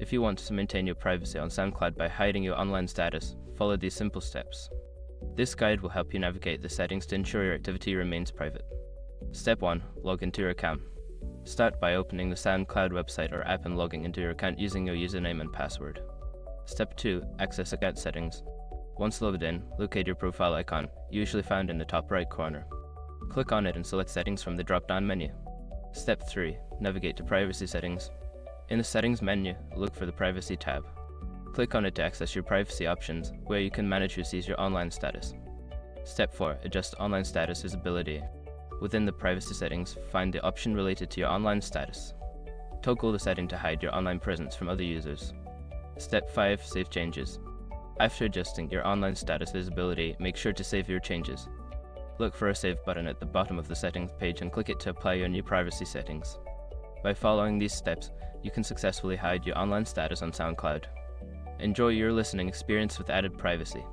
If you want to maintain your privacy on SoundCloud by hiding your online status, follow these simple steps. This guide will help you navigate the settings to ensure your activity remains private. Step 1. Log into your account. Start by opening the SoundCloud website or app and logging into your account using your username and password. Step 2. Access account settings. Once logged in, locate your profile icon, usually found in the top right corner. Click on it and select Settings from the drop-down menu. Step 3. Navigate to Privacy Settings. In the Settings menu, look for the Privacy tab. Click on it to access your privacy options, where you can manage who sees your online status. Step 4. Adjust online status visibility. Within the privacy settings, find the option related to your online status. Toggle the setting to hide your online presence from other users. Step 5. Save changes. After adjusting your online status visibility, make sure to save your changes. Look for a Save button at the bottom of the settings page and click it to apply your new privacy settings. By following these steps, you can successfully hide your online status on SoundCloud. Enjoy your listening experience with added privacy.